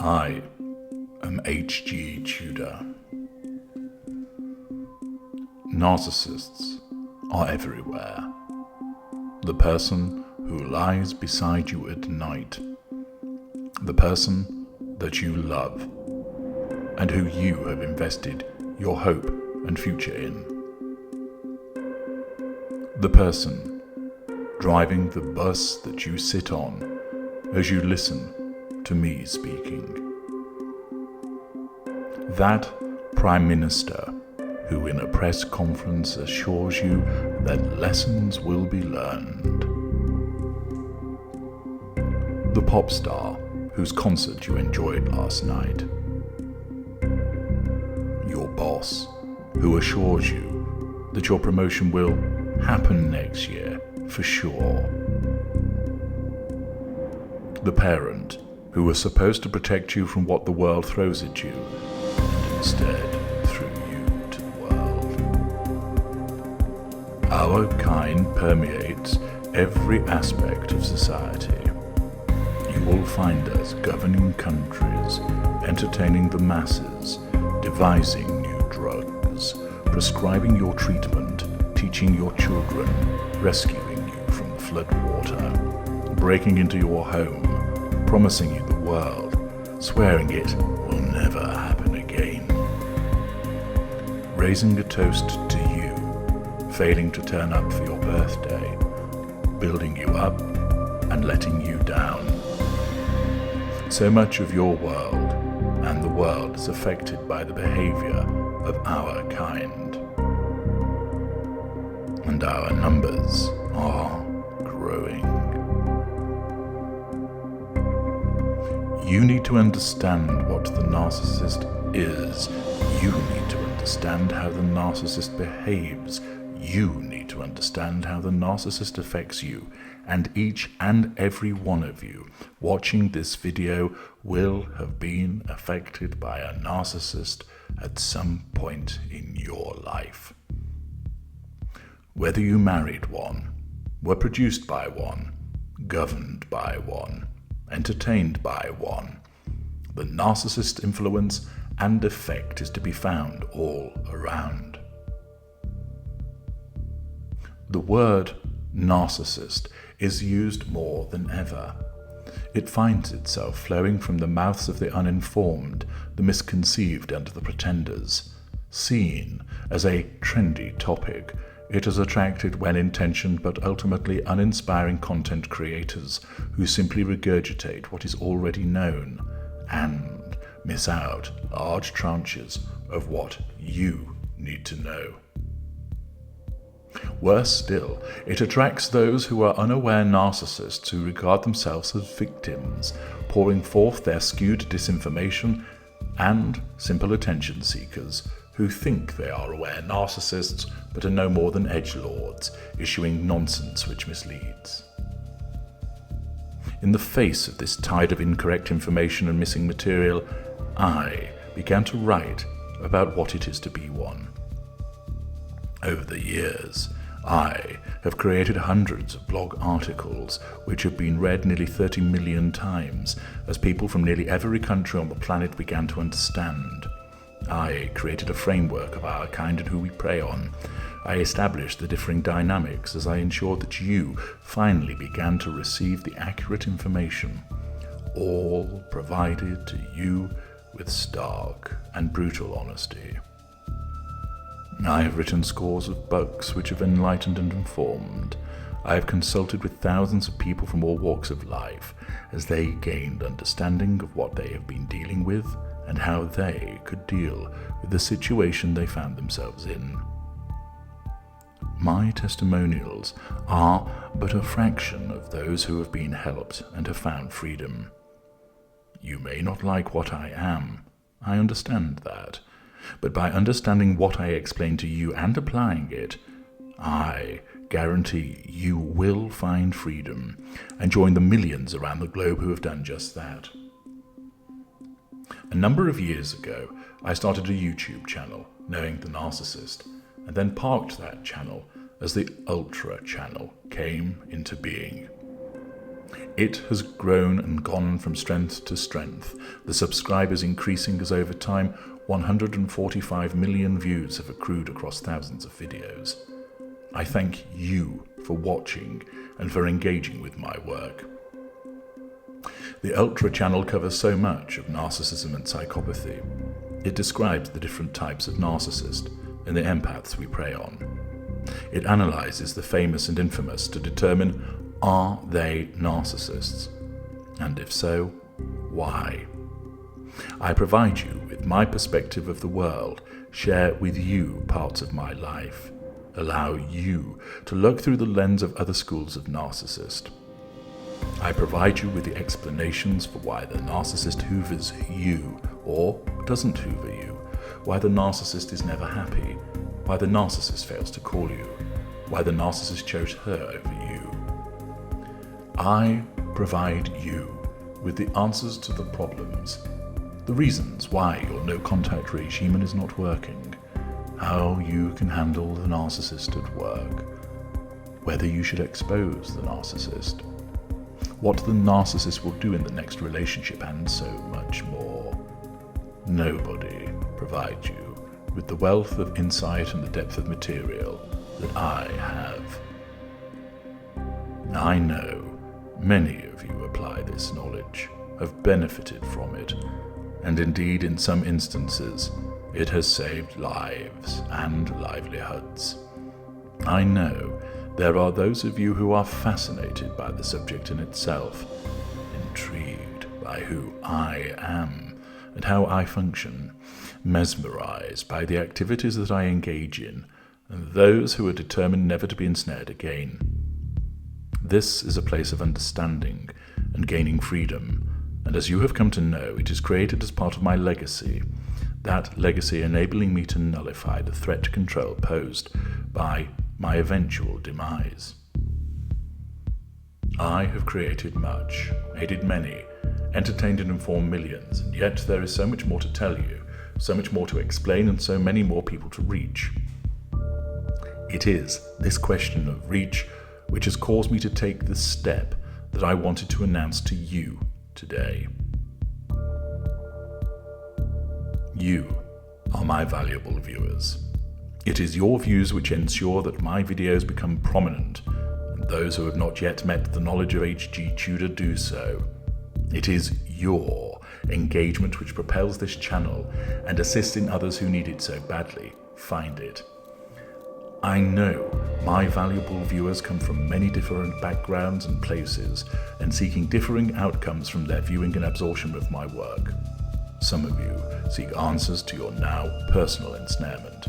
I am HG Tudor. Narcissists are everywhere. The person who lies beside you at night. The person that you love and who you have invested your hope and future in. The person driving the bus that you sit on as you listen to me speaking. That Prime Minister who in a press conference assures you that lessons will be learned. The pop star whose concert you enjoyed last night. Your boss who assures you that your promotion will happen next year for sure. The parent who was supposed to protect you from what the world throws at you and instead threw you to the world. Our kind permeates every aspect of society. You will find us governing countries, entertaining the masses, devising new drugs, prescribing your treatment, teaching your children, rescuing you from the floodwater, breaking into your home, promising you the world, swearing it will never happen again. Raising a toast to you, failing to turn up for your birthday, building you up and letting you down. So much of your world and the world is affected by the behavior of our kind. And our numbers are growing. You need to understand what the narcissist is. You need to understand how the narcissist behaves. You need to understand how the narcissist affects you. And each and every one of you watching this video will have been affected by a narcissist at some point in your life. Whether you married one, were produced by one, governed by one, entertained by one, the narcissist influence and effect is to be found all around. The word narcissist is used more than ever. It finds itself flowing from the mouths of the uninformed, the misconceived and the pretenders. Seen as a trendy topic, it has attracted well-intentioned but ultimately uninspiring content creators who simply regurgitate what is already known and miss out large tranches of what you need to know. Worse still, it attracts those who are unaware narcissists who regard themselves as victims, pouring forth their skewed disinformation, and simple attention seekers who think they are aware narcissists but are no more than edgelords, issuing nonsense which misleads. In the face of this tide of incorrect information and missing material, I began to write about what it is to be one. Over the years, I have created hundreds of blog articles which have been read nearly 30 million times as people from nearly every country on the planet began to understand. I created a framework of our kind and who we prey on. I established the differing dynamics as I ensured that you finally began to receive the accurate information, all provided to you with stark and brutal honesty. I have written scores of books which have enlightened and informed. I have consulted with thousands of people from all walks of life as they gained understanding of what they have been dealing with and how they could deal with the situation they found themselves in. My testimonials are but a fraction of those who have been helped and have found freedom. You may not like what I am, I understand that. But by understanding what I explain to you and applying it, I guarantee you will find freedom and join the millions around the globe who have done just that. A number of years ago, I started a YouTube channel, Knowing the Narcissist, and then parked that channel as the Ultra channel came into being. It has grown and gone from strength to strength, the subscribers increasing as over time 145 million views have accrued across thousands of videos. I thank you for watching and for engaging with my work. The Ultra channel covers so much of narcissism and psychopathy. It describes the different types of narcissist and the empaths we prey on. It analyzes the famous and infamous to determine, are they narcissists? And if so, why? I provide you with my perspective of the world, share with you parts of my life, allow you to look through the lens of other schools of narcissist. I provide you with the explanations for why the narcissist hoovers you or doesn't hoover you, why the narcissist is never happy, why the narcissist fails to call you, why the narcissist chose her over you. I provide you with the answers to the problems, the reasons why your no-contact regime is not working, how you can handle the narcissist at work, whether you should expose the narcissist, what the narcissist will do in the next relationship, and so much more. Nobody provides you with the wealth of insight and the depth of material that I have. I know many of you apply this knowledge, have benefited from it, and indeed in some instances it has saved lives and livelihoods. I know there are those of you who are fascinated by the subject in itself, intrigued by who I am and how I function, mesmerized by the activities that I engage in, and those who are determined never to be ensnared again. This is a place of understanding and gaining freedom, and as you have come to know, it is created as part of my legacy, that legacy enabling me to nullify the threat to control posed by my eventual demise. I have created much, aided many, entertained and informed millions, and yet there is so much more to tell you, so much more to explain, and so many more people to reach. It is this question of reach which has caused me to take the step that I wanted to announce to you today. You are my valuable viewers. It is your views which ensure that my videos become prominent, and those who have not yet met the knowledge of HG Tudor do so. It is your engagement which propels this channel and assists in others who need it so badly find it. I know my valuable viewers come from many different backgrounds and places and seeking differing outcomes from their viewing and absorption of my work. Some of you seek answers to your now personal ensnarement.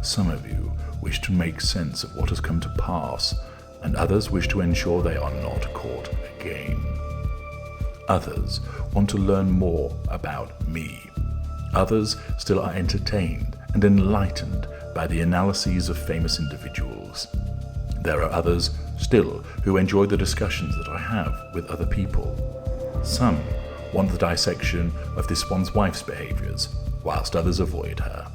Some of you wish to make sense of what has come to pass, and others wish to ensure they are not caught again. Others want to learn more about me. Others still are entertained and enlightened by the analyses of famous individuals. There are others still who enjoy the discussions that I have with other people. Some want the dissection of this one's wife's behaviours, whilst others avoid her.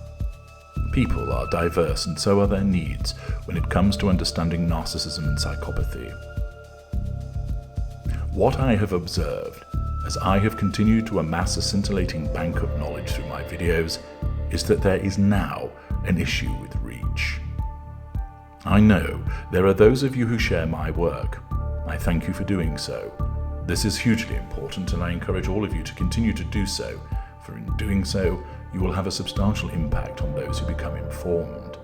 People are diverse, and so are their needs when it comes to understanding narcissism and psychopathy. What I have observed, as I have continued to amass a scintillating bank of knowledge through my videos, is that there is now an issue with reach. I know there are those of you who share my work. I thank you for doing so. This is hugely important, and I encourage all of you to continue to do so, for in doing so, you will have a substantial impact on those who become informed.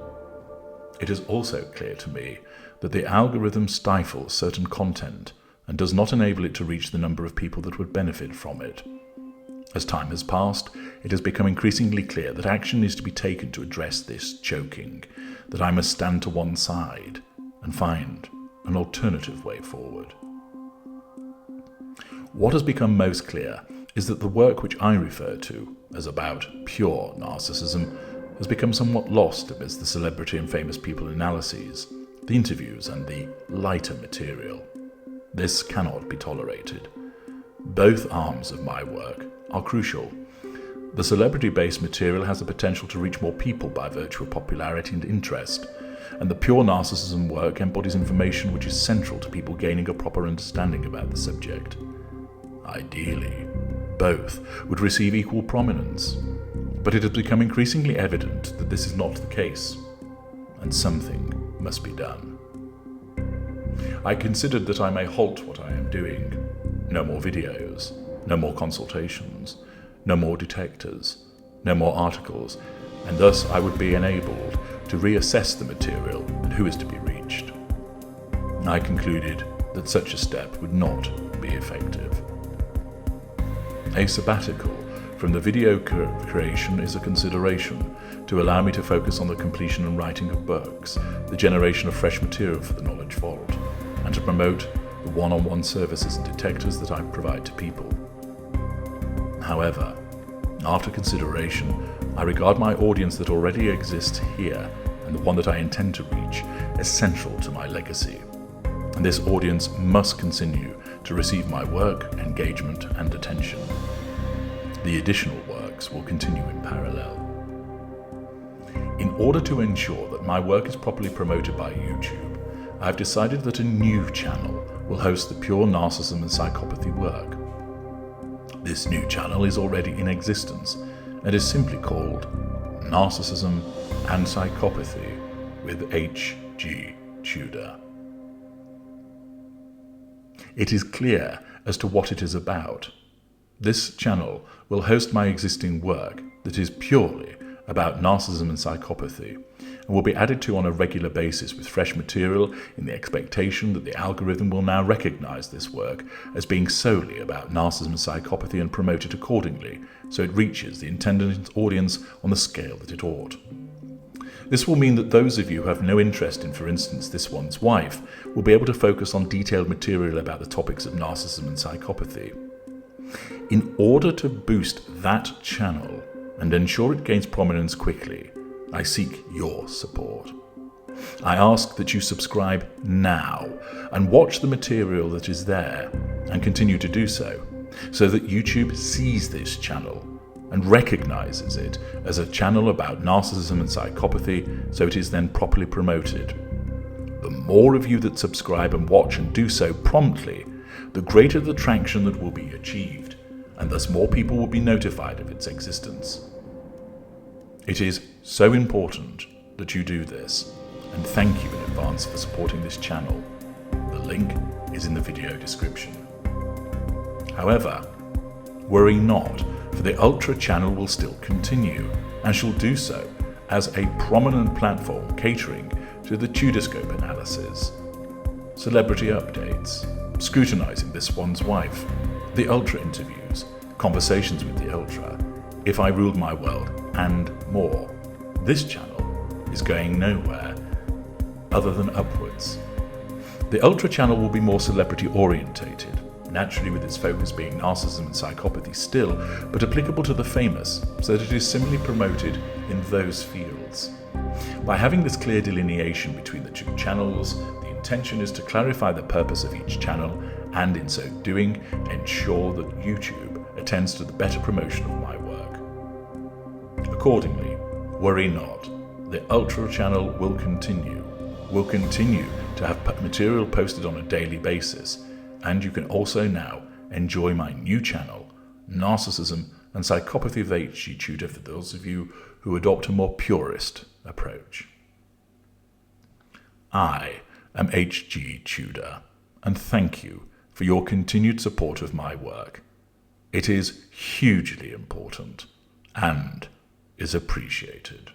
It is also clear to me that the algorithm stifles certain content and does not enable it to reach the number of people that would benefit from it. As time has passed, it has become increasingly clear that action needs to be taken to address this choking, that I must stand to one side and find an alternative way forward. What has become most clear is that the work which I refer to as about pure narcissism has become somewhat lost amidst the celebrity and famous people analyses, the interviews and the lighter material. This cannot be tolerated. Both arms of my work are crucial. The celebrity-based material has the potential to reach more people by virtue of popularity and interest, and the pure narcissism work embodies information which is central to people gaining a proper understanding about the subject. Ideally, both would receive equal prominence, but it has become increasingly evident that this is not the case, and something must be done. I considered that I may halt what I am doing. No more videos, no more consultations, no more detectors, no more articles, and thus I would be enabled to reassess the material and who is to be reached. I concluded that such a step would not be effective. A sabbatical from the video creation is a consideration to allow me to focus on the completion and writing of books, the generation of fresh material for the Knowledge Vault, and to promote the one-on-one services and detectors that I provide to people. However, after consideration, I regard my audience that already exists here and the one that I intend to reach as central to my legacy. And this audience must continue to receive my work, engagement, and attention. The additional works will continue in parallel. In order to ensure that my work is properly promoted by YouTube, I have decided that a new channel will host the pure narcissism and psychopathy work. This new channel is already in existence and is simply called Narcissism and Psychopathy with HG Tudor. It is clear as to what it is about. This channel will host my existing work that is purely about narcissism and psychopathy, and will be added to on a regular basis with fresh material in the expectation that the algorithm will now recognize this work as being solely about narcissism and psychopathy and promote it accordingly, so it reaches the intended audience on the scale that it ought. This will mean that those of you who have no interest in, for instance, This One's Wife, will be able to focus on detailed material about the topics of narcissism and psychopathy. In order to boost that channel and ensure it gains prominence quickly, I seek your support. I ask that you subscribe now and watch the material that is there, and continue to do so that YouTube sees this channel and recognizes it as a channel about narcissism and psychopathy, so it is then properly promoted. The more of you that subscribe and watch and do so promptly, the greater the traction that will be achieved, and thus more people will be notified of its existence. It is so important that you do this, and thank you in advance for supporting this channel. The link is in the video description. However, worry not, for the Ultra channel will still continue, and shall do so as a prominent platform catering to the Tudorscope analysis, celebrity updates, scrutinizing This One's Wife, the Ultra interviews, conversations with the Ultra, If I Ruled My World, and more. This channel is going nowhere other than upwards. The Ultra channel will be more celebrity orientated, naturally with its focus being narcissism and psychopathy still, but applicable to the famous, so that it is similarly promoted in those fields. By having this clear delineation between the two channels, the intention is to clarify the purpose of each channel, and in so doing, ensure that YouTube attends to the better promotion of my work. Accordingly, worry not, the Ultra channel will continue to have material posted on a daily basis, and you can also now enjoy my new channel, Narcissism and Psychopathy with HG Tudor, for those of you who adopt a more purist approach. I am HG Tudor, and thank you for your continued support of my work. It is hugely important and is appreciated.